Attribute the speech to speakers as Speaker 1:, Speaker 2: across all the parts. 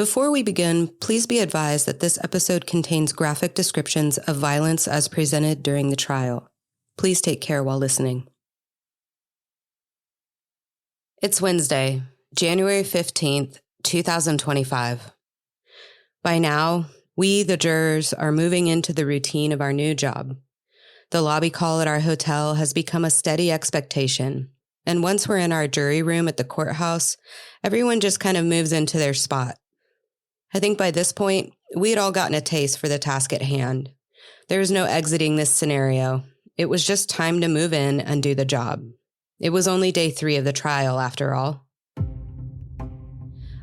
Speaker 1: Before we begin, please be advised that this episode contains graphic descriptions of violence as presented during the trial. Please take care while listening. It's Wednesday, January 15th, 2025. By now, we, the jurors, are moving into the routine of our new job. The lobby call at our hotel has become a steady expectation, and once we're in our jury room at the courthouse, everyone just kind of moves into their spot. I think by this point, we had all gotten a taste for the task at hand. There was no exiting this scenario. It was just time to move in and do the job. It was only day 3 of the trial, after all.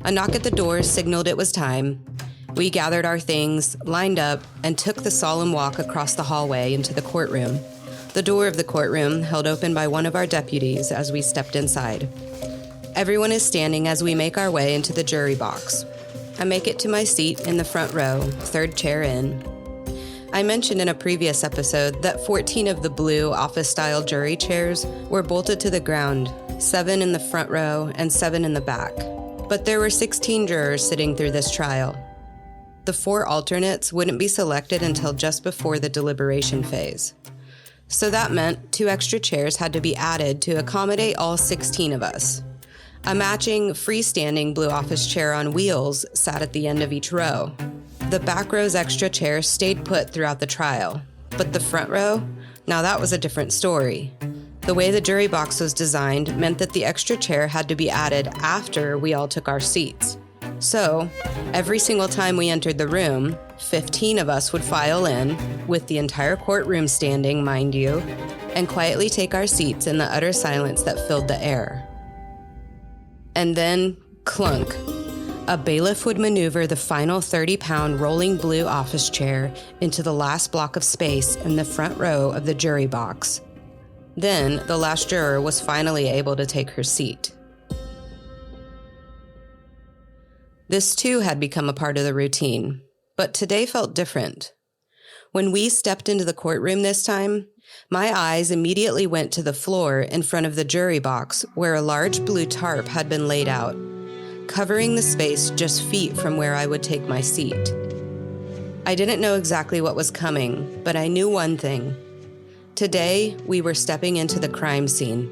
Speaker 1: A knock at the door signaled it was time. We gathered our things, lined up, and took the solemn walk across the hallway into the courtroom. The door of the courtroom held open by one of our deputies as we stepped inside. Everyone is standing as we make our way into the jury box. I make it to my seat in the front row, 3rd chair in. I mentioned in a previous episode that 14 of the blue office-style jury chairs were bolted to the ground, 7 in the front row and 7 in the back. But there were 16 jurors sitting through this trial. The 4 alternates wouldn't be selected until just before the deliberation phase. So that meant 2 extra chairs had to be added to accommodate all 16 of us. A matching freestanding blue office chair on wheels sat at the end of each row. The back row's extra chair stayed put throughout the trial, but the front row, now that was a different story. The way the jury box was designed meant that the extra chair had to be added after we all took our seats. So, every single time we entered the room, 15 of us would file in, with the entire courtroom standing, mind you, and quietly take our seats in the utter silence that filled the air. And then, clunk. A bailiff would maneuver the final 30-pound rolling blue office chair into the last block of space in the front row of the jury box. Then, the last juror was finally able to take her seat. This too had become a part of the routine, but today felt different. When we stepped into the courtroom this time, my eyes immediately went to the floor in front of the jury box where a large blue tarp had been laid out, covering the space just feet from where I would take my seat. I didn't know exactly what was coming, but I knew one thing. Today, we were stepping into the crime scene.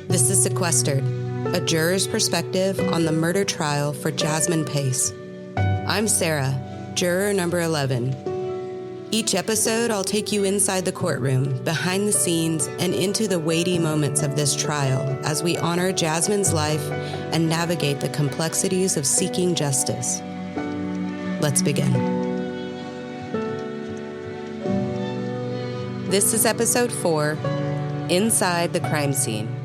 Speaker 1: This is Sequestered, a juror's perspective on the murder trial for Jasmine Pace. I'm Sarah, juror number 11. Each episode, I'll take you inside the courtroom, behind the scenes, and into the weighty moments of this trial as we honor Jasmine's life and navigate the complexities of seeking justice. Let's begin. This is episode 4, Inside the Crime Scene.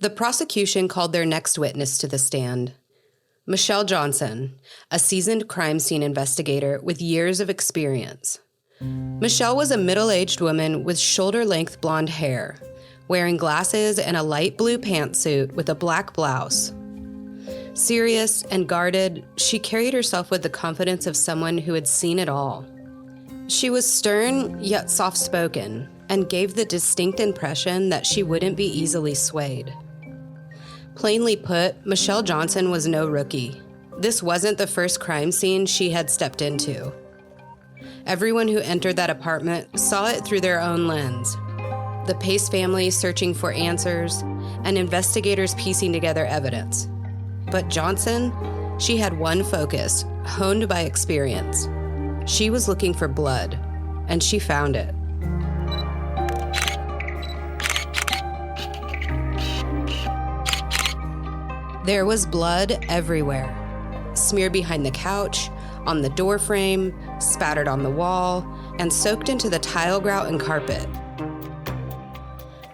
Speaker 1: The prosecution called their next witness to the stand. Michelle Johnson, a seasoned crime scene investigator with years of experience. Michelle was a middle-aged woman with shoulder-length blonde hair, wearing glasses and a light blue pantsuit with a black blouse. Serious and guarded, she carried herself with the confidence of someone who had seen it all. She was stern yet soft-spoken and gave the distinct impression that she wouldn't be easily swayed. Plainly put, Michelle Johnson was no rookie. This wasn't the first crime scene she had stepped into. Everyone who entered that apartment saw it through their own lens. The Pace family searching for answers, and investigators piecing together evidence. But Johnson, she had one focus, honed by experience. She was looking for blood, and she found it. There was blood everywhere, smeared behind the couch, on the door frame, spattered on the wall, and soaked into the tile grout and carpet.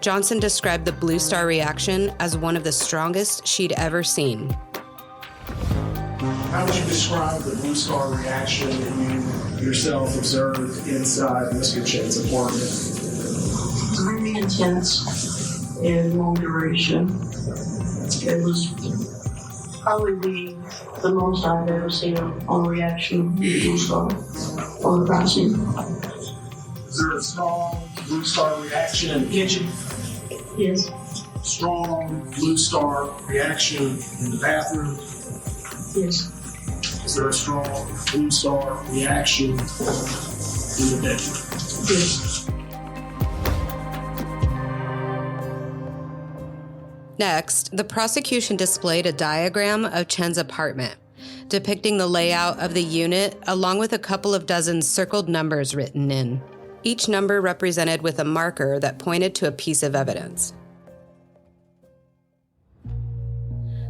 Speaker 1: Johnson described the BlueStar reaction as one of the strongest she'd ever seen.
Speaker 2: How would you describe the BlueStar reaction that you yourself observed inside Mr. Chen's apartment?
Speaker 3: Very intense and long duration. It was probably the most I've ever seen on reaction to BlueStar on the crime scene.
Speaker 2: Is there a strong BlueStar reaction in the kitchen?
Speaker 3: Yes.
Speaker 2: Strong BlueStar reaction in the bathroom?
Speaker 3: Yes.
Speaker 2: Is there a strong BlueStar reaction in the bedroom?
Speaker 3: Yes.
Speaker 1: Next, the prosecution displayed a diagram of Chen's apartment, depicting the layout of the unit along with a couple of dozen circled numbers written in. Each number represented with a marker that pointed to a piece of evidence.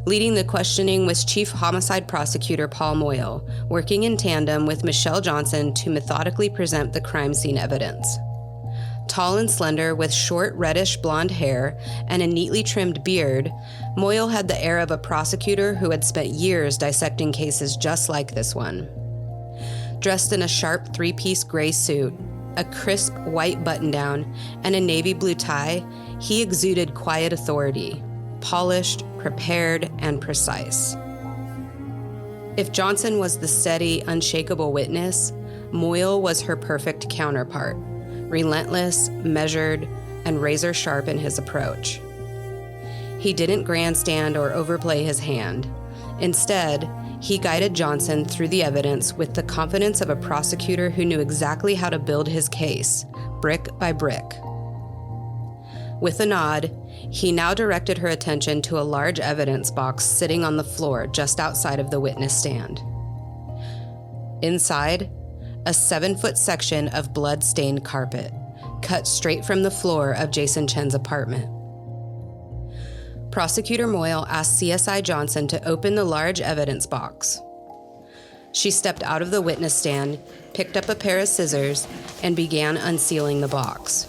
Speaker 1: Leading the questioning was Chief Homicide Prosecutor Paul Moyle, working in tandem with Michelle Johnson to methodically present the crime scene evidence. Tall and slender with short reddish blonde hair and a neatly trimmed beard, Moyle had the air of a prosecutor who had spent years dissecting cases just like this one. Dressed in a sharp three-piece gray suit, a crisp white button-down, and a navy blue tie, he exuded quiet authority, polished, prepared, and precise. If Johnson was the steady, unshakable witness, Moyle was her perfect counterpart, relentless, measured, and razor-sharp in his approach. He didn't grandstand or overplay his hand. Instead, he guided Johnson through the evidence with the confidence of a prosecutor who knew exactly how to build his case, brick by brick. With a nod, he now directed her attention to a large evidence box sitting on the floor just outside of the witness stand. Inside, a 7-foot section of blood-stained carpet, cut straight from the floor of Jason Chen's apartment. Prosecutor Moyle asked CSI Johnson to open the large evidence box. She stepped out of the witness stand, picked up a pair of scissors, and began unsealing the box.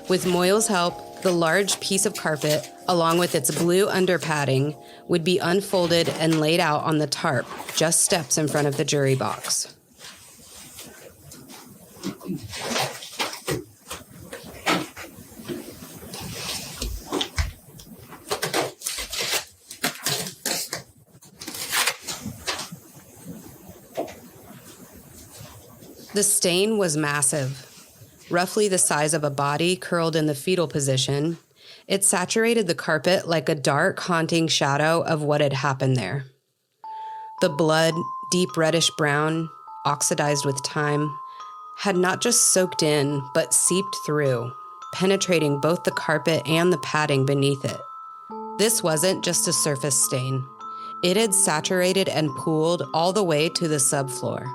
Speaker 1: With Moyle's help, the large piece of carpet, along with its blue underpadding, would be unfolded and laid out on the tarp, just steps in front of the jury box. The stain was massive. Roughly the size of a body curled in the fetal position, it saturated the carpet like a dark, haunting shadow of what had happened there. The blood, deep reddish brown, oxidized with time, had not just soaked in, but seeped through, penetrating both the carpet and the padding beneath it. This wasn't just a surface stain. It had saturated and pooled all the way to the subfloor.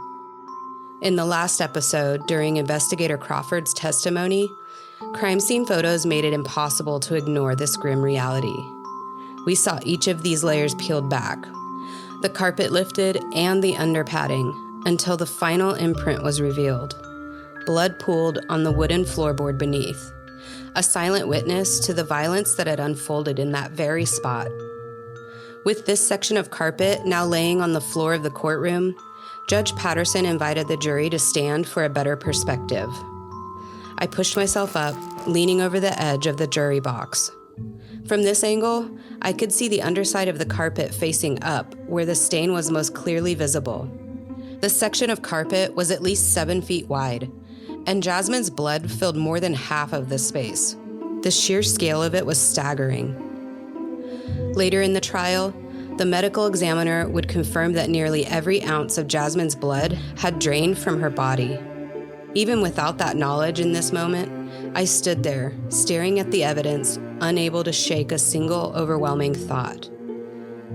Speaker 1: In the last episode, during Investigator Crawford's testimony, crime scene photos made it impossible to ignore this grim reality. We saw each of these layers peeled back, the carpet lifted and the underpadding, until the final imprint was revealed. Blood pooled on the wooden floorboard beneath, a silent witness to the violence that had unfolded in that very spot. With this section of carpet now laying on the floor of the courtroom, Judge Patterson invited the jury to stand for a better perspective. I pushed myself up, leaning over the edge of the jury box. From this angle, I could see the underside of the carpet facing up, where the stain was most clearly visible. The section of carpet was at least 7 feet wide, and Jasmine's blood filled more than half of the space. The sheer scale of it was staggering. Later in the trial, the medical examiner would confirm that nearly every ounce of Jasmine's blood had drained from her body. Even without that knowledge in this moment, I stood there, staring at the evidence, unable to shake a single overwhelming thought.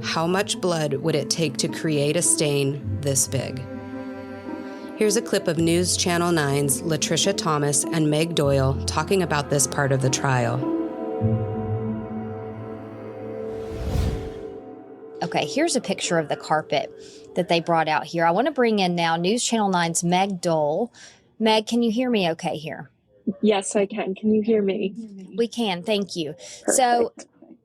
Speaker 1: How much blood would it take to create a stain this big? Here's a clip of NewsChannel 9's Latrisha Thomas and Meg Doyle talking about this part of the trial.
Speaker 4: Okay, here's a picture of the carpet that they brought out here. I want to bring in now NewsChannel 9's Meg Doyle. Meg, can you hear me okay here?
Speaker 5: Yes, I can. Can you hear me?
Speaker 4: We can, thank you.
Speaker 5: Perfect.
Speaker 4: So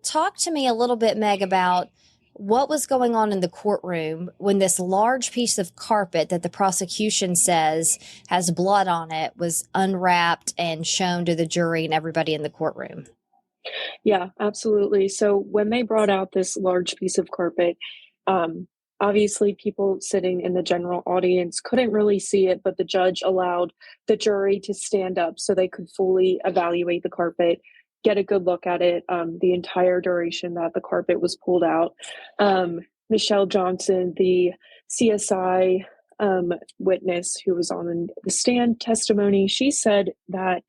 Speaker 4: talk to me a little bit, Meg, about what was going on in the courtroom when this large piece of carpet that the prosecution says has blood on it was unwrapped and shown to the jury and everybody in the courtroom.
Speaker 5: Yeah, absolutely. So when they brought out this large piece of carpet, Obviously, people sitting in the general audience couldn't really see it, but the judge allowed the jury to stand up so they could fully evaluate the carpet, get a good look at it the entire duration that the carpet was pulled out. Michelle Johnson, the CSI witness who was on the stand testimony, she said that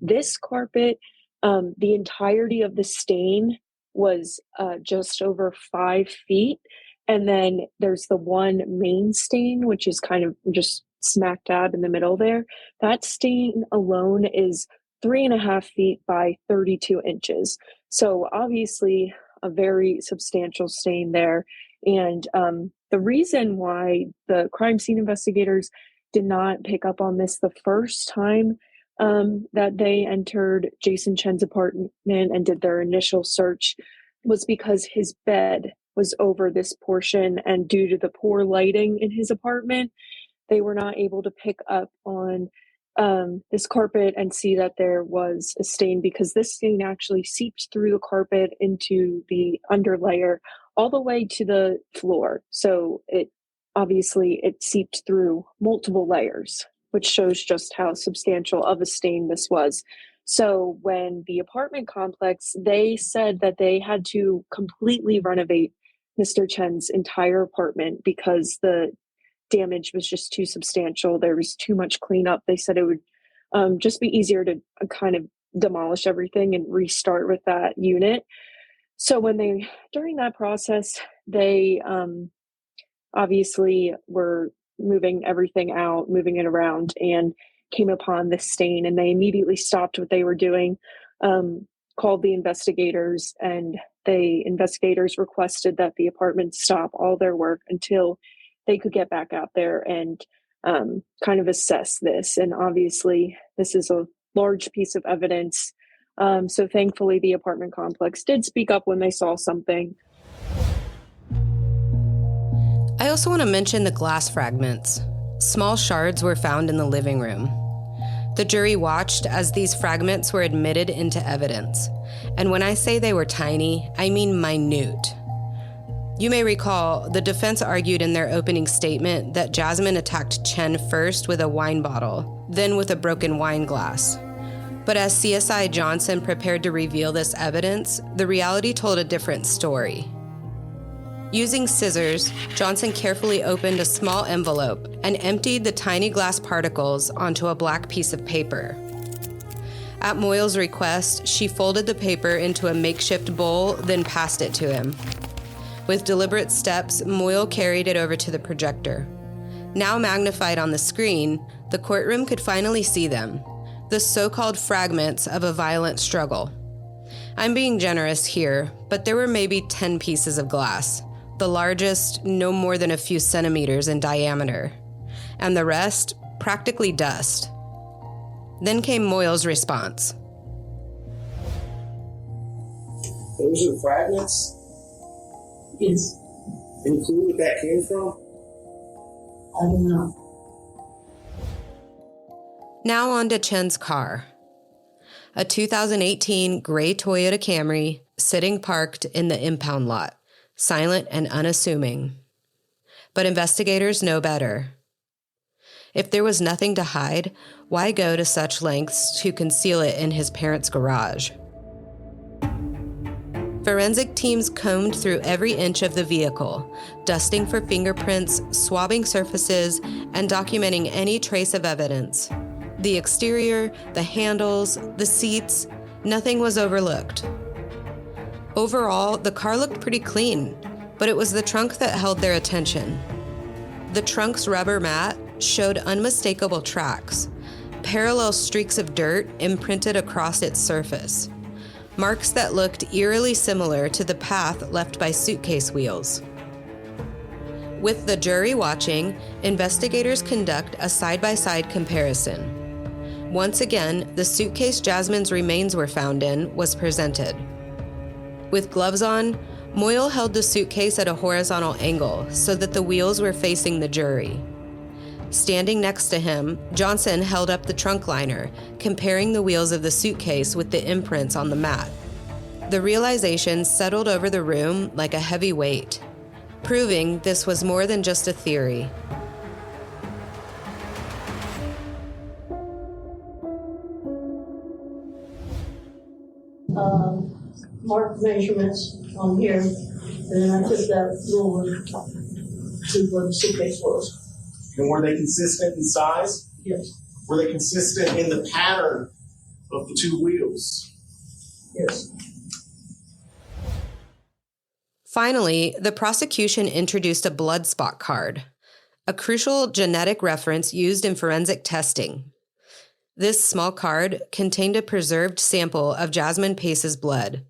Speaker 5: this carpet, the entirety of the stain was just over 5 feet. And then there's the one main stain, which is kind of just smack dab in the middle there. That stain alone is 3.5 feet by 32 inches. So obviously a very substantial stain there. And the reason why the crime scene investigators did not pick up on this the first time that they entered Jason Chen's apartment and did their initial search was because his bed was over this portion, and due to the poor lighting in his apartment, they were not able to pick up on this carpet and see that there was a stain, because this stain actually seeped through the carpet into the underlayer all the way to the floor. So it seeped through multiple layers, which shows just how substantial of a stain this was. So when the apartment complex, they said that they had to completely renovate Mr. Chen's entire apartment because the damage was just too substantial. There was too much cleanup. They said it would just be easier to kind of demolish everything and restart with that unit. So during that process, they obviously were moving everything out, moving it around, and came upon this stain, and they immediately stopped what they were doing, called the investigators, and the investigators requested that the apartment stop all their work until they could get back out there and kind of assess this. And obviously this is a large piece of evidence. So thankfully the apartment complex did speak up when they saw something.
Speaker 1: I also want to mention the glass fragments. Small shards were found in the living room. The jury watched as these fragments were admitted into evidence. And when I say they were tiny, I mean minute. You may recall the defense argued in their opening statement that Jasmine attacked Chen first with a wine bottle, then with a broken wine glass. But as CSI Johnson prepared to reveal this evidence, the reality told a different story. Using scissors, Johnson carefully opened a small envelope and emptied the tiny glass particles onto a black piece of paper. At Moyle's request, she folded the paper into a makeshift bowl, then passed it to him. With deliberate steps, Moyle carried it over to the projector. Now magnified on the screen, the courtroom could finally see them, the so-called fragments of a violent struggle. I'm being generous here, but there were maybe 10 pieces of glass. The largest, no more than a few centimeters in diameter, and the rest, practically dust. Then came Moyle's response.
Speaker 2: Those are fragments?
Speaker 3: Yes.
Speaker 2: Any clue where that came from?
Speaker 3: I don't know.
Speaker 1: Now on to Chen's car. A 2018 gray Toyota Camry sitting parked in the impound lot. Silent and unassuming. But investigators know better. If there was nothing to hide, why go to such lengths to conceal it in his parents' garage? Forensic teams combed through every inch of the vehicle, dusting for fingerprints, swabbing surfaces, and documenting any trace of evidence. The exterior, the handles, the seats, nothing was overlooked. Overall, the car looked pretty clean, but it was the trunk that held their attention. The trunk's rubber mat showed unmistakable tracks, parallel streaks of dirt imprinted across its surface, marks that looked eerily similar to the path left by Suitcase wheels. With the jury watching, investigators conduct a side-by-side comparison. Once again, the suitcase Jasmine's remains were found in was presented. With gloves on, Moyle held the suitcase at a horizontal angle so that the wheels were facing the jury. Standing next to him, Johnson held up the trunk liner, comparing the wheels of the suitcase with the imprints on the mat. The realization settled over the room like a heavy weight. proving this was more than just a theory.
Speaker 3: Mark measurements on here, and then I took that ruler to where the suitcase was.
Speaker 2: And were they consistent in size?
Speaker 3: Yes.
Speaker 2: Were they consistent in the pattern of the two wheels?
Speaker 3: Yes.
Speaker 1: Finally, the prosecution introduced a blood spot card, a crucial genetic reference used in forensic testing. This small card contained a preserved sample of Jasmine Pace's blood,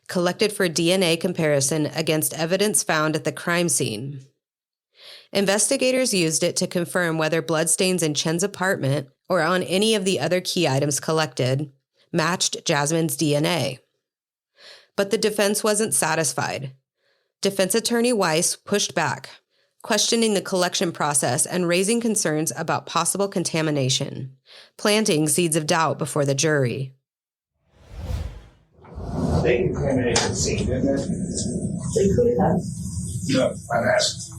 Speaker 1: collected for DNA comparison against evidence found at the crime scene. Investigators used it to confirm whether bloodstains in Chen's apartment or on any of the other key items collected matched Jasmine's DNA. But the defense wasn't satisfied. Defense attorney Weiss pushed back, questioning the collection process and raising concerns about possible contamination, planting seeds of doubt before the jury.
Speaker 2: They contaminated the scene, didn't they?
Speaker 3: They could have.
Speaker 2: No, I'm asking.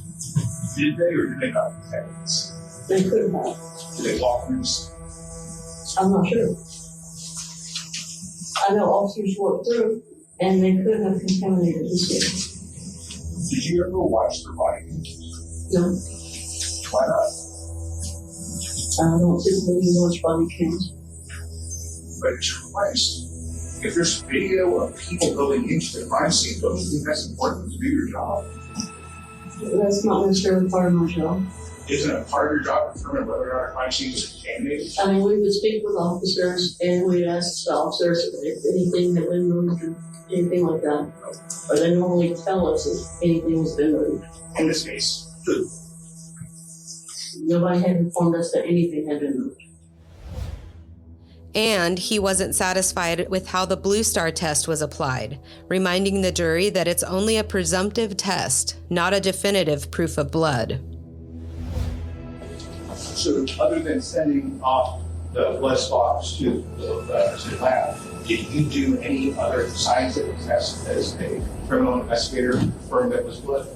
Speaker 2: Did they or did they not contaminate this?
Speaker 3: They could have.
Speaker 2: Did they walk through this?
Speaker 3: I'm not sure. I know officers walked through, and they could have contaminated the scene.
Speaker 2: Did you ever watch their body?
Speaker 3: No,
Speaker 2: Why not?
Speaker 3: I don't typically watch body cams.
Speaker 2: But Christ, if there's video of people going into the crime scene, don't you think that's important to do your job?
Speaker 3: That's not necessarily part of my job.
Speaker 2: Isn't it part of your job to determine whether or not a crime scene was contaminated?
Speaker 3: I mean, we would speak with officers, and we'd ask the officers if anything that been moved or anything like that. Or they normally tell us if anything has been moved.
Speaker 2: In this case, who?
Speaker 3: Nobody had informed us that anything had been moved.
Speaker 1: And he wasn't satisfied with how the BlueStar test was applied, reminding the jury that it's only a presumptive test, not a definitive proof of blood.
Speaker 2: So, other than sending off the blood swabs to the lab, did you do any other scientific tests as a criminal investigator to confirm that it was blood?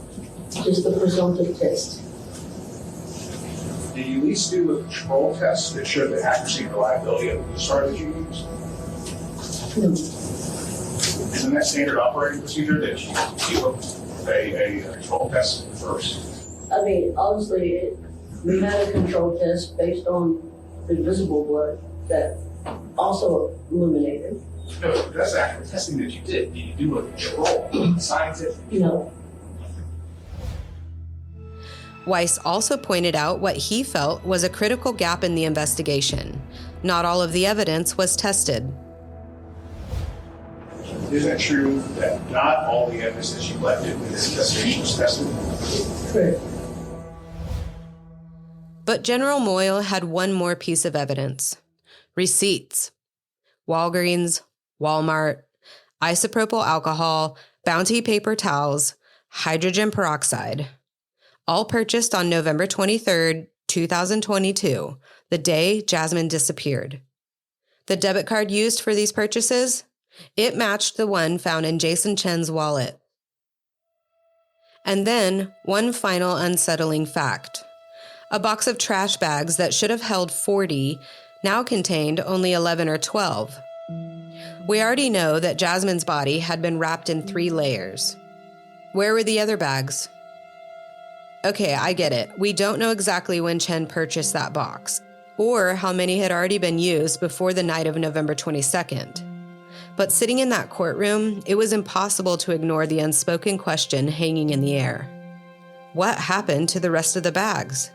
Speaker 3: Just the presumptive test.
Speaker 2: Did you at least do a control test that showed the accuracy and reliability of the BlueStar that you used?
Speaker 3: No.
Speaker 2: Isn't that standard operating procedure that you do a control test first?
Speaker 3: I mean, obviously, we had a control test based on the visible blood that also illuminated.
Speaker 2: No, that's the actual testing that you did. Did you do a control scientific?
Speaker 3: No.
Speaker 1: Weiss also pointed out what he felt was a critical gap in the investigation. Not all of the evidence was tested.
Speaker 2: Isn't it true that not all the evidence that you collected in this investigation was tested?
Speaker 3: Correct.
Speaker 1: But General Moyle had one more piece of evidence. Receipts. Walgreens, Walmart, isopropyl alcohol, Bounty paper towels, hydrogen peroxide. All purchased on November 23rd, 2022, the day Jasmine disappeared. The debit card used for these purchases? It matched the one found in Jason Chen's wallet. And then, one final unsettling fact. A box of trash bags that should have held 40 now contained only 11 or 12. We already know that Jasmine's body had been wrapped in 3 layers. Where were the other bags? Okay, I get it. We don't know exactly when Chen purchased that box, or how many had already been used before the night of November 22nd. But sitting in that courtroom, it was impossible to ignore the unspoken question hanging in the air. What happened to the rest of the bags?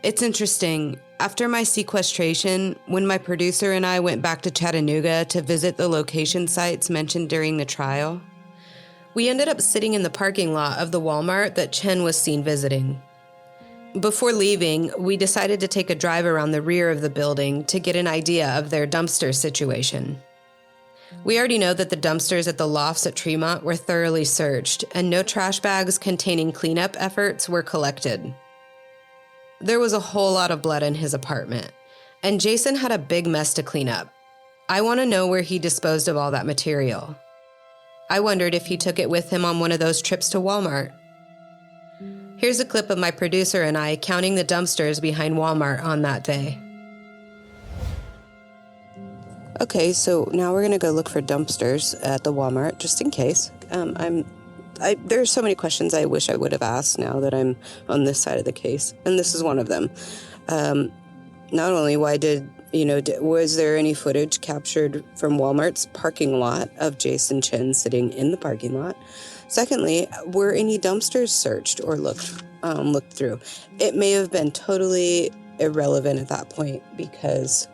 Speaker 1: It's interesting. After my sequestration, when my producer and I went back to Chattanooga to visit the location sites mentioned during the trial, we ended up sitting in the parking lot of the Walmart that Chen was seen visiting. Before leaving, we decided to take a drive around the rear of the building to get an idea of their dumpster situation. We already know that the dumpsters at the lofts at Tremont were thoroughly searched, and no trash bags containing cleanup efforts were collected. There was a whole lot of blood in his apartment, and Jason had a big mess to clean up. I want to know where he disposed of all that material. I wondered if he took it with him on one of those trips to Walmart. Here's a clip of my producer and I counting the dumpsters behind Walmart on that day. Okay, so now we're going to go look for dumpsters at the Walmart, just in case. There's so many questions I wish I would have asked now that I'm on this side of the case, and this is one of them. Not only was there any footage captured from Walmart's parking lot of Jason Chen sitting in the parking lot? Secondly, were any dumpsters searched or looked through? It may have been totally irrelevant at that point because,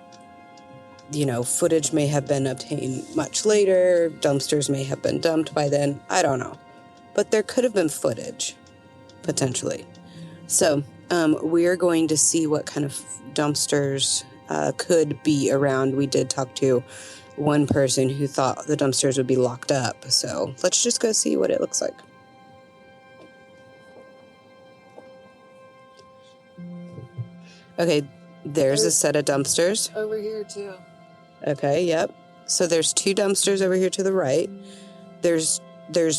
Speaker 1: footage may have been obtained much later. Dumpsters may have been dumped by then. I don't know. But there could have been footage, potentially. So we're going to see what kind of dumpsters could be around. We did talk to one person who thought the dumpsters would be locked up. So let's just go see what it looks like. Okay, there's a set of dumpsters.
Speaker 6: Over here, too.
Speaker 1: Okay, yep. So there's 2 dumpsters over here to the right. There's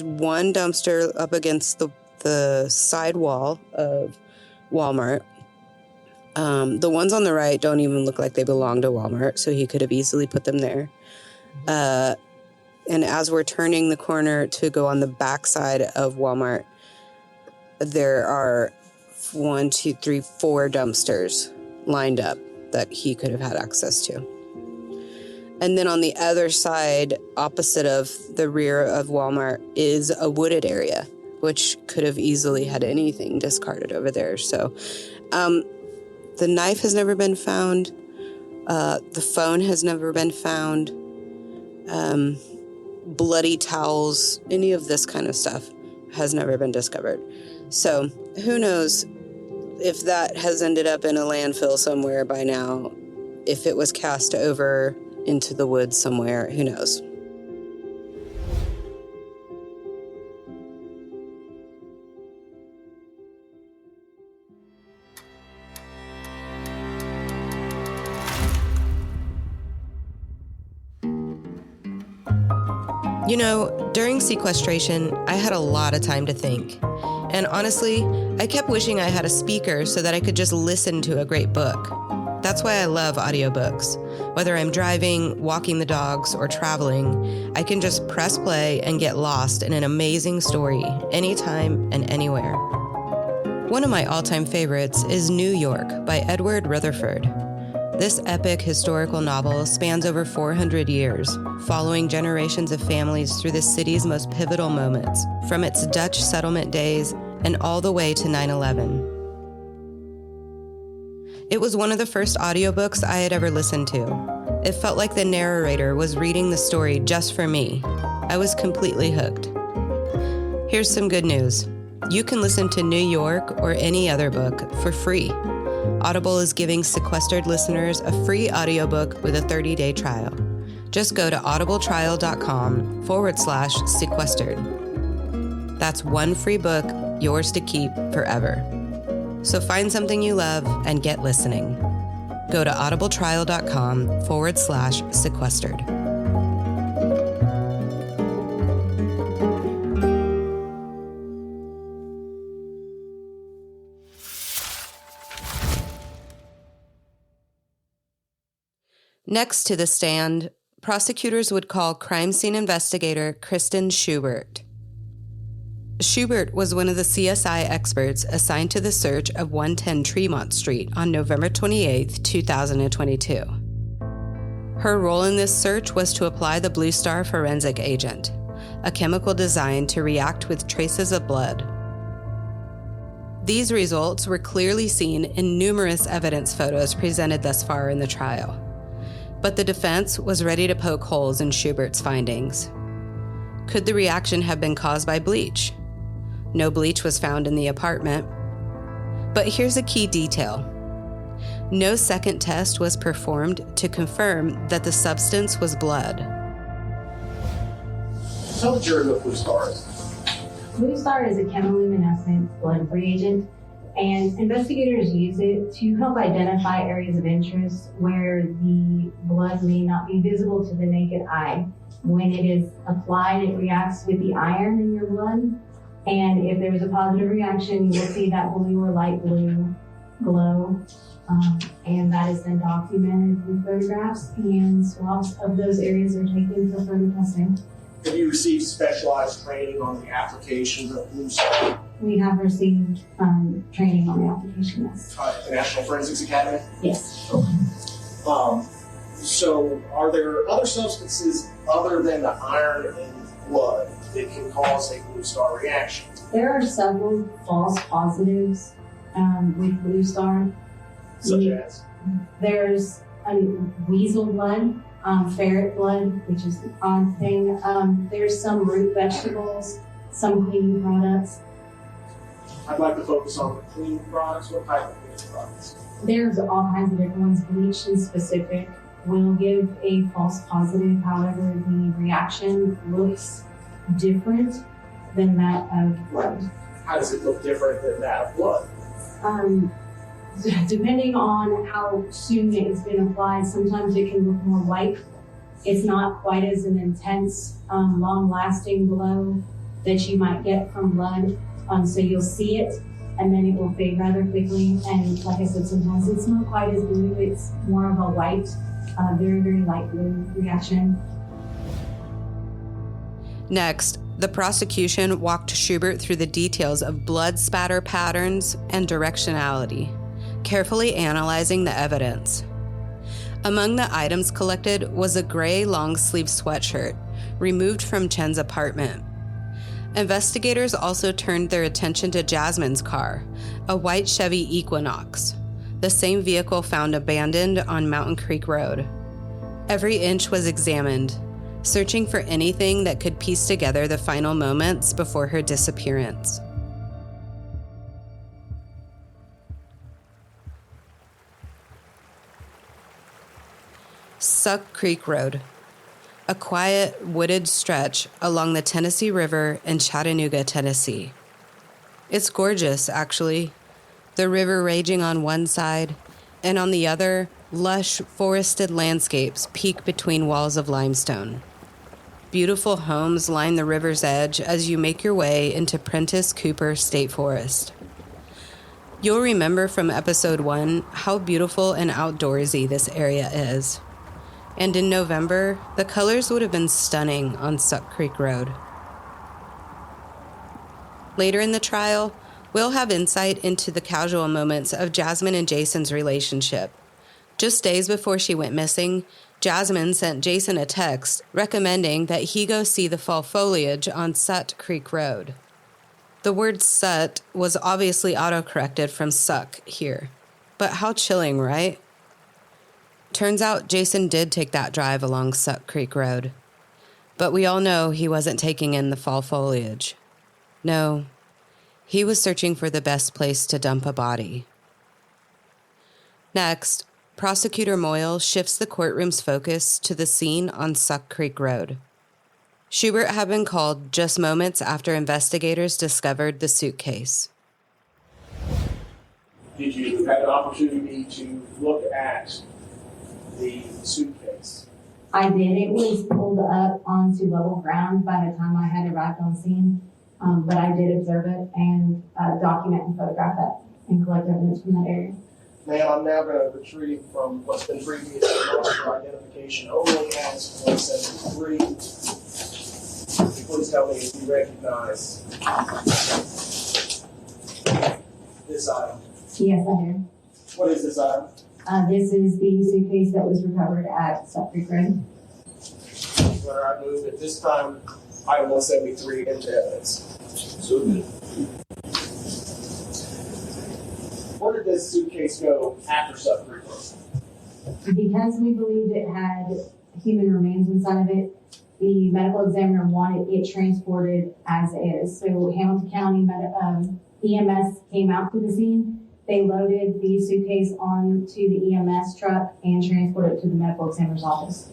Speaker 1: one dumpster up against the side wall of Walmart. The ones on the right don't even look like they belong to Walmart, so he could have easily put them there. And as we're turning the corner to go on the back side of Walmart, there are 4 dumpsters lined up that he could have had access to. And then on the other side, opposite of the rear of Walmart, is a wooded area, which could have easily had anything discarded over there. So the knife has never been found. The phone has never been found. Bloody towels, any of this kind of stuff has never been discovered. So who knows if that has ended up in a landfill somewhere by now, if it was cast over into the woods somewhere, who knows? During sequestration, I had a lot of time to think. And honestly, I kept wishing I had a speaker so that I could just listen to a great book. That's why I love audiobooks. Whether I'm driving, walking the dogs, or traveling, I can just press play and get lost in an amazing story anytime and anywhere. One of my all-time favorites is New York by Edward Rutherford. This epic historical novel spans over 400 years, following generations of families through the city's most pivotal moments, from its Dutch settlement days and all the way to 9/11. It was one of the first audiobooks I had ever listened to. It felt like the narrator was reading the story just for me. I was completely hooked. Here's some good news. You can listen to New York or any other book for free. Audible is giving sequestered listeners a free audiobook with a 30-day trial. Just go to audibletrial.com/sequestered. That's one free book, yours to keep forever. So find something you love and get listening. Go to audibletrial.com/sequestered. Next to the stand, prosecutors would call crime scene investigator Kristen Schubert. Schubert was one of the CSI experts assigned to the search of 110 Tremont Street on November 28, 2022. Her role in this search was to apply the BlueStar forensic agent, a chemical designed to react with traces of blood. These results were clearly seen in numerous evidence photos presented thus far in the trial. But the defense was ready to poke holes in Schubert's findings. Could the reaction have been caused by bleach? No bleach was found in the apartment. But here's a key detail. No second test was performed to confirm that the substance was blood.
Speaker 2: Tell the jury what BlueStar is.
Speaker 7: BlueStar is a chemiluminescent blood reagent.
Speaker 6: And investigators use it to help identify areas of interest where the blood may not be visible to the naked eye. When it is applied, it reacts with the iron in your blood. And if there's a positive reaction, you will see that blue or light blue glow. And that is then documented with photographs, and swabs of those areas are taken for further testing.
Speaker 7: Have you received specialized training on the applications of BlueStar?
Speaker 6: We have received training on the application, yes.
Speaker 7: The National Forensics Academy?
Speaker 6: Yes.
Speaker 7: So are there other substances other than the iron in blood that can cause a BlueStar reaction?
Speaker 6: There are several false positives with BlueStar.
Speaker 7: Such as?
Speaker 6: There's weasel blood, ferret blood, which is the odd thing. There's some root vegetables, some cleaning products.
Speaker 7: I'd like to focus on the cleaning products. What type of cleaning products?
Speaker 6: There's all kinds of different ones. Bleach in specific will give a false positive. However, the reaction looks different than that of blood.
Speaker 7: How does it look different than that of blood?
Speaker 6: Depending on how soon it's been applied, sometimes it can look more white. It's not quite as an intense, long-lasting glow that you might get from blood. So you'll see it, and then it will fade rather quickly. And like I said, sometimes it's not quite as blue. It's more of a white, very, very light blue reaction.
Speaker 1: Next, the prosecution walked Schubert through the details of blood spatter patterns and directionality, carefully analyzing the evidence. Among the items collected was a gray long-sleeve sweatshirt removed from Chen's apartment. Investigators also turned their attention to Jasmine's car, a white Chevy Equinox, the same vehicle found abandoned on Mountain Creek Road. Every inch was examined, searching for anything that could piece together the final moments before her disappearance. Suck Creek Road, a quiet, wooded stretch along the Tennessee River in Chattanooga, Tennessee. It's gorgeous, actually. The river raging on one side, and on the other, lush, forested landscapes peek between walls of limestone. Beautiful homes line the river's edge as you make your way into Prentice Cooper State Forest. You'll remember from episode 1 how beautiful and outdoorsy this area is. And in November, the colors would have been stunning on Suck Creek Road. Later in the trial, we'll have insight into the casual moments of Jasmine and Jason's relationship. Just days before she went missing, Jasmine sent Jason a text recommending that he go see the fall foliage on Sut Creek Road. The word Sut was obviously autocorrected from suck here. But how chilling, right? Turns out Jason did take that drive along Sut Creek Road. But we all know he wasn't taking in the fall foliage. No, he was searching for the best place to dump a body. Next, Prosecutor Moyle shifts the courtroom's focus to the scene on Suck Creek Road. Schubert had been called just moments after investigators discovered the suitcase.
Speaker 7: Did you have an opportunity to look at the suitcase?
Speaker 6: I did. It was pulled up onto level ground by the time I had arrived on scene, but I did observe it and document and photograph it and collect evidence from that area.
Speaker 7: Ma'am, I'm now going to retrieve from what's been previously marked for identification only as 173. Please tell me if you recognize this item.
Speaker 6: Yes, I do.
Speaker 7: What is this item?
Speaker 6: This is the suitcase that was recovered at Suck Creek Road.
Speaker 7: Where I move at this time, item 173 into evidence. So good. Where did this suitcase go after Suck Creek Road?
Speaker 6: Because we believed it had human remains inside of it, the medical examiner wanted it transported as is. So Hamilton County EMS came out to the scene. They loaded the suitcase onto the EMS truck and transported it to the medical examiner's office.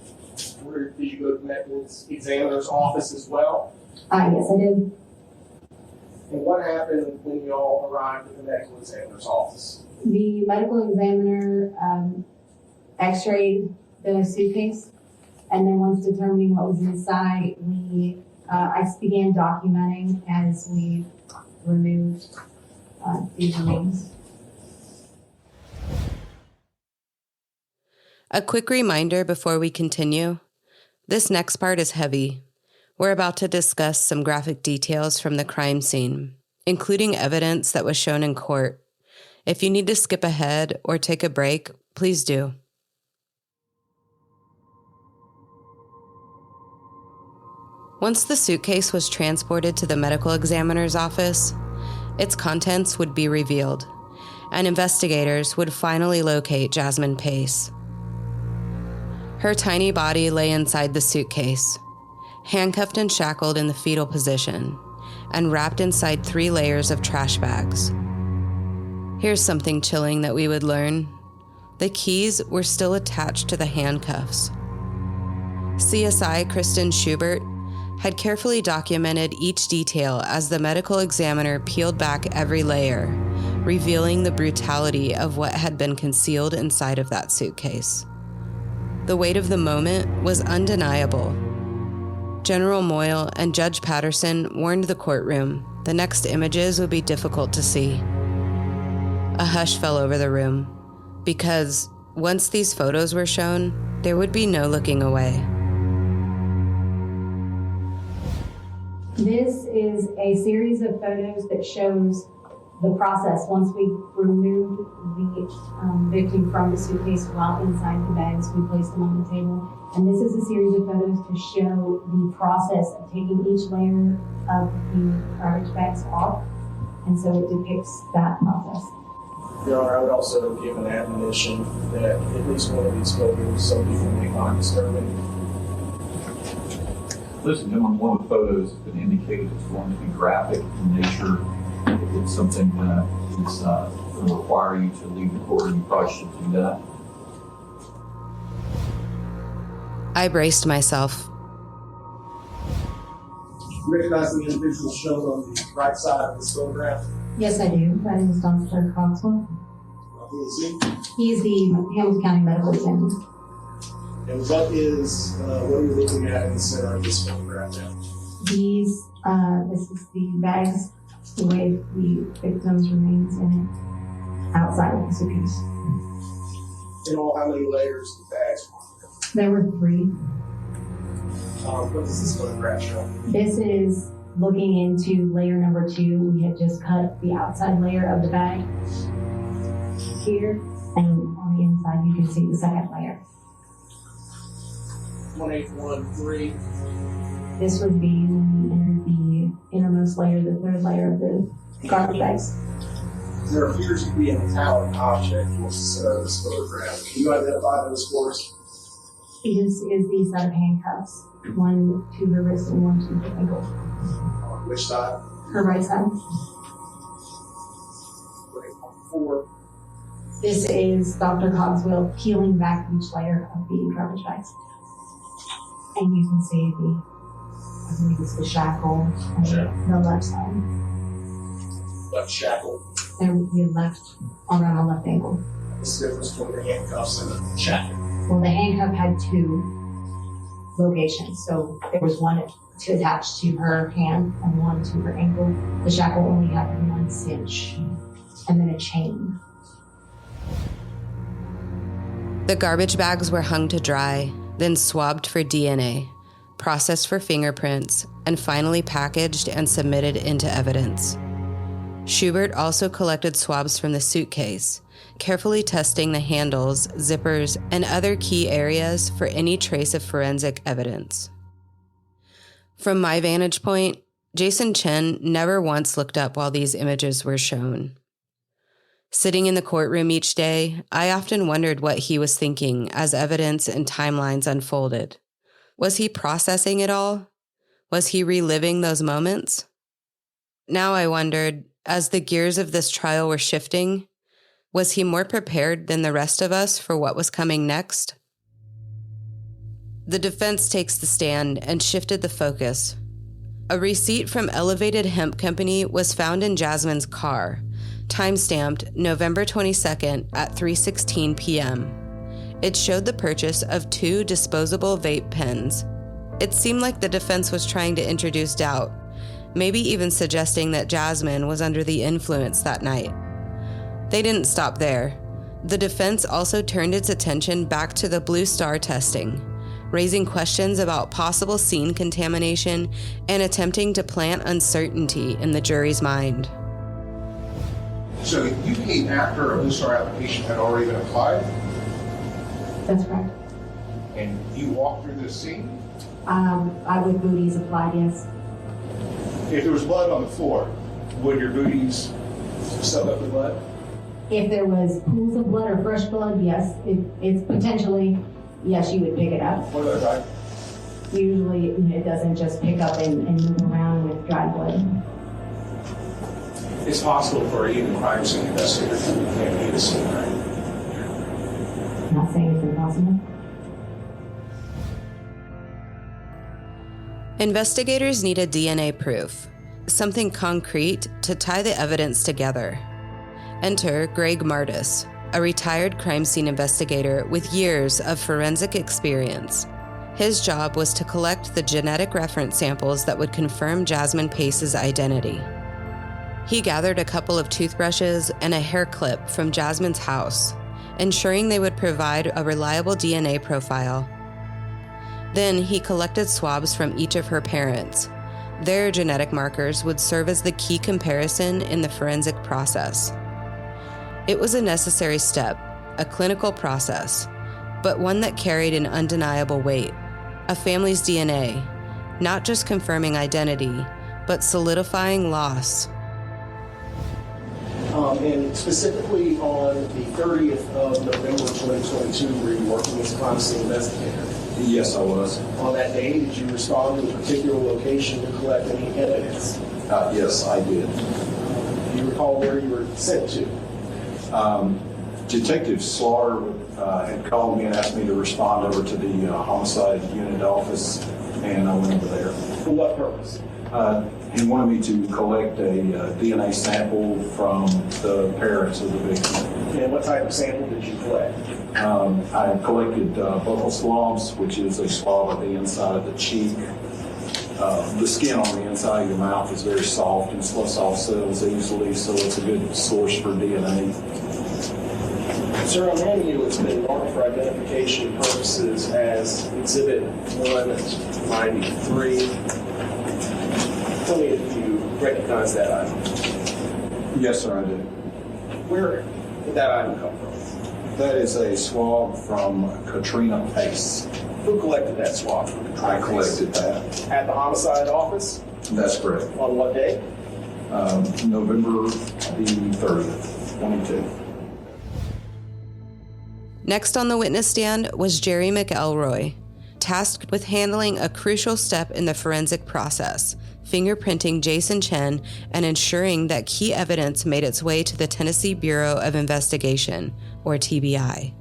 Speaker 7: Where did you go to the medical examiner's office as well?
Speaker 6: Yes, I did.
Speaker 7: And what happened when you all arrived at the medical examiner's office?
Speaker 6: The medical examiner x-rayed the suitcase, and then once determining what was inside, I began documenting as we removed these remains.
Speaker 1: A quick reminder before we continue. This next part is heavy. We're about to discuss some graphic details from the crime scene, including evidence that was shown in court. If you need to skip ahead or take a break, please do. Once the suitcase was transported to the medical examiner's office, its contents would be revealed, and investigators would finally locate Jasmine Pace. Her tiny body lay inside the suitcase, handcuffed and shackled in the fetal position, and wrapped inside 3 layers of trash bags. Here's something chilling that we would learn. The keys were still attached to the handcuffs. CSI Kristen Schubert had carefully documented each detail as the medical examiner peeled back every layer, revealing the brutality of what had been concealed inside of that suitcase. The weight of the moment was undeniable. General Moyle and Judge Patterson warned the courtroom the next images would be difficult to see. A hush fell over the room, because once these photos were shown, there would be no looking away.
Speaker 6: This is a series of photos that shows the process once we removed the victim from the suitcase while inside the bags. We placed them on the table. And this is a series of photos to show the process of taking each layer of the garbage bags off. And so it depicts that process.
Speaker 7: Your Honor, I would also give an admonition that at least one of these photos some people may find disturbing.
Speaker 8: Listen, one of the photos has been indicated it's going to be graphic in nature. If it's something that is going to require you to leave the courtroom, you probably should do that.
Speaker 1: I braced myself.
Speaker 7: You recognize the individual shown on the right side of this photograph?
Speaker 6: Yes, I do. That is Dr. Cogswell.
Speaker 7: Who is he?
Speaker 6: He's the Hamilton County Medical Examiner.
Speaker 7: And what are you looking at in the center of this photograph now?
Speaker 6: This is the bags with the victim's remains in it, outside of the suitcase.
Speaker 7: In all, how many layers of bags?
Speaker 6: There were 3.
Speaker 7: What does this photograph show?
Speaker 6: This is looking into layer number 2. We had just cut the outside layer of the bag here, and on the inside you can see the second layer.
Speaker 7: 1813.
Speaker 6: This would be when we entered the innermost layer, the 3rd layer of the garbage bags.
Speaker 7: There appears to be a metallic object towards the center of this photograph. Can you identify those for us?
Speaker 6: This is the set of handcuffs, one to her wrist and one to her ankle.
Speaker 7: On which side?
Speaker 6: Her right side.
Speaker 7: 4.
Speaker 6: This is Dr. Cogswell peeling back each layer of the garbage bags. And you can see I believe it's the shackle on the left side.
Speaker 7: Left shackle.
Speaker 6: And the left, around the left ankle.
Speaker 7: What's the difference between the handcuffs and the shackle?
Speaker 6: Well, the handcuff had 2 locations. So there was one to attach to her hand and one to her ankle. The shackle only had 1 cinch and then a chain.
Speaker 1: The garbage bags were hung to dry, then swabbed for DNA, processed for fingerprints, and finally packaged and submitted into evidence. Schubert also collected swabs from the suitcase, carefully testing the handles, zippers, and other key areas for any trace of forensic evidence. From my vantage point, Jason Chen never once looked up while these images were shown. Sitting in the courtroom each day, I often wondered what he was thinking as evidence and timelines unfolded. Was he processing it all? Was he reliving those moments? Now I wondered, as the gears of this trial were shifting, was he more prepared than the rest of us for what was coming next? The defense takes the stand and shifted the focus. A receipt from Elevated Hemp Company was found in Jasmine's car, time-stamped November 22nd at 3:16 p.m. It showed the purchase of 2 disposable vape pens. It seemed like the defense was trying to introduce doubt, maybe even suggesting that Jasmine was under the influence that night. They didn't stop there. The defense also turned its attention back to the BlueStar testing, raising questions about possible scene contamination and attempting to plant uncertainty in the jury's mind.
Speaker 2: So you came after a BlueStar application had already been applied,
Speaker 6: That's correct.
Speaker 2: and you walked through this scene?
Speaker 6: I would booties applied, yes.
Speaker 2: If there was blood on the floor, would your booties soak up the blood?
Speaker 6: If there was pools of blood or fresh blood, yes. It's potentially, yes, you would pick it up.
Speaker 2: What about that?
Speaker 6: Usually it doesn't just pick up and move around with dry blood.
Speaker 2: It's possible for even crime scene investigators to contaminate a scene, right?
Speaker 6: I'm not saying it's impossible.
Speaker 1: Investigators needed DNA proof, something concrete to tie the evidence together. Enter Greg Martis, a retired crime scene investigator with years of forensic experience. His job was to collect the genetic reference samples that would confirm Jasmine Pace's identity. He gathered a couple of toothbrushes and a hair clip from Jasmine's house, ensuring they would provide a reliable DNA profile. Then he collected swabs from each of her parents. Their genetic markers would serve as the key comparison in the forensic process. It was a necessary step, a clinical process, but one that carried an undeniable weight. A family's DNA, not just confirming identity, but solidifying loss.
Speaker 7: And specifically on the 30th of November 2022, were you working as a crime scene investigator?
Speaker 8: Yes, I was.
Speaker 7: On that day, did you respond to a particular location to collect any evidence?
Speaker 8: Yes, I did.
Speaker 7: Do you recall where you were sent to?
Speaker 8: Detective Slaughter had called me and asked me to respond over to the homicide unit office, and I went over there.
Speaker 7: For what purpose?
Speaker 8: He wanted me to collect a DNA sample from the parents of the victim.
Speaker 7: And what type of sample did you collect?
Speaker 8: I collected buccal swabs, which is a swab of the inside of the cheek. The skin on the inside of your mouth is very soft and soft cells easily, so it's a good source for DNA.
Speaker 7: Sir, I'm handing you what's been marked for identification purposes as Exhibit 193. Tell me if you recognize that item.
Speaker 8: Yes, sir, I do.
Speaker 7: Where did that item come from?
Speaker 8: That is a swab from Katrina Pace.
Speaker 7: Who collected that swab from Katrina
Speaker 8: I collected that.
Speaker 7: At the homicide office?
Speaker 8: That's correct.
Speaker 7: On what day?
Speaker 8: November the 30th, 22.
Speaker 1: Next on the witness stand was Jerry McElroy, tasked with handling a crucial step in the forensic process, fingerprinting Jason Chen and ensuring that key evidence made its way to the Tennessee Bureau of Investigation, or TBI.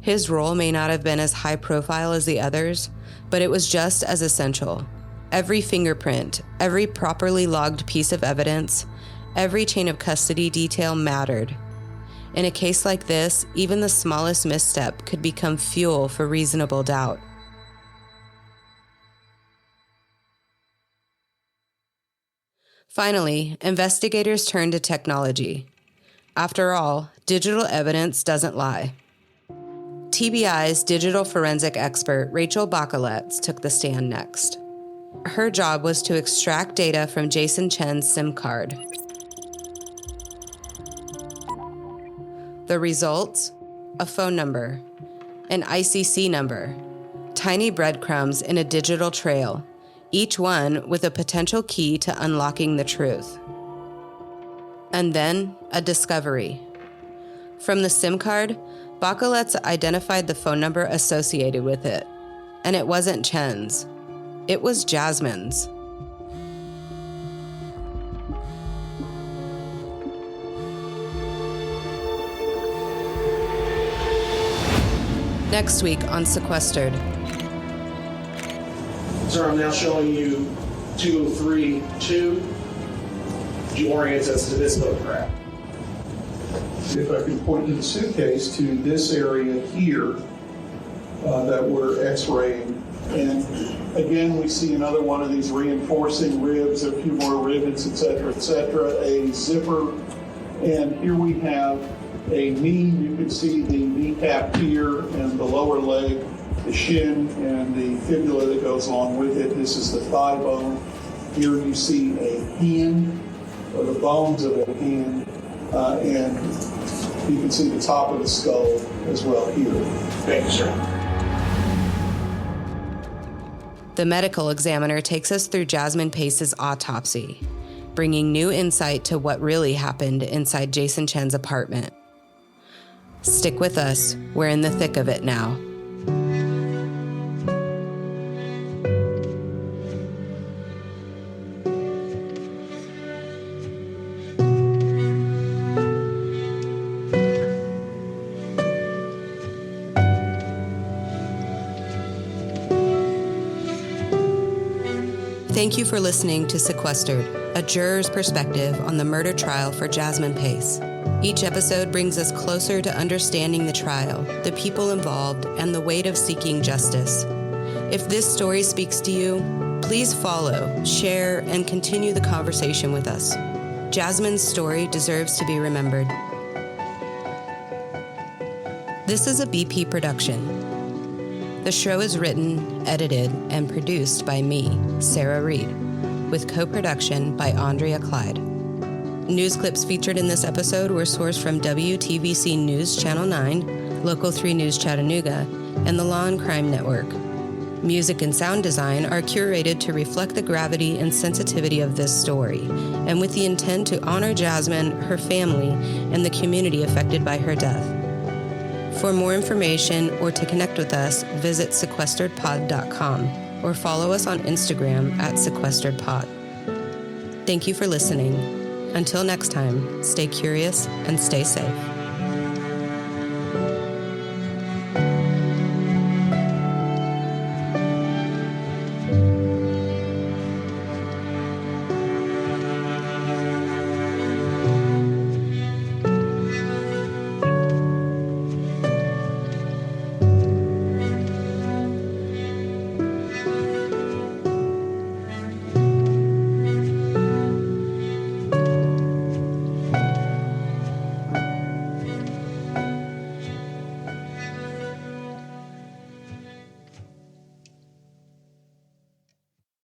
Speaker 1: His role may not have been as high profile as the others, but it was just as essential. Every fingerprint, every properly logged piece of evidence, every chain of custody detail mattered. In a case like this, even the smallest misstep could become fuel for reasonable doubt. Finally, investigators turned to technology. After all, digital evidence doesn't lie. TBI's digital forensic expert, Rachel Bacaletz, took the stand next. Her job was to extract data from Jason Chen's SIM card. The results? A phone number, an ICC number, tiny breadcrumbs in a digital trail, each one with a potential key to unlocking the truth. And then a discovery. From the SIM card, Bacaletz identified the phone number associated with it, and it wasn't Chen's. It was Jasmine's. Next week on Sequestered.
Speaker 7: Sir, I'm now showing you 203-2 orients us to this photograph.
Speaker 2: If I can point to the suitcase, to this area here that we're x-raying. And again, we see another one of these reinforcing ribs, a few more rivets, et cetera, a zipper. And here we have a knee. You can see the kneecap here and the lower leg, the shin and the fibula that goes along with it. This is the thigh bone. Here you see a hand, or the bones of a hand, and you can see the top of the skull as well here.
Speaker 7: Thank you, sir.
Speaker 1: The medical examiner takes us through Jasmine Pace's autopsy, bringing new insight to what really happened inside Jason Chen's apartment. Stick with us, we're in the thick of it now. Thank you for listening to Sequestered, a juror's perspective on the murder trial for Jasmine Pace. Each episode brings us closer to understanding the trial, the people involved, and the weight of seeking justice. If this story speaks to you, please follow, share, and continue the conversation with us. Jasmine's story deserves to be remembered. This is a BP production. The show is written, edited, and produced by me, Sarah Reed, with co-production by Andrea Clyde. News clips featured in this episode were sourced from WTVC News Channel 9, Local 3 News Chattanooga, and the Law and Crime Network. Music and sound design are curated to reflect the gravity and sensitivity of this story, and with the intent to honor Jasmine, her family, and the community affected by her death. For more information or to connect with us, visit sequesteredpod.com or follow us on Instagram at sequesteredpod. Thank you for listening. Until next time, stay curious and stay safe.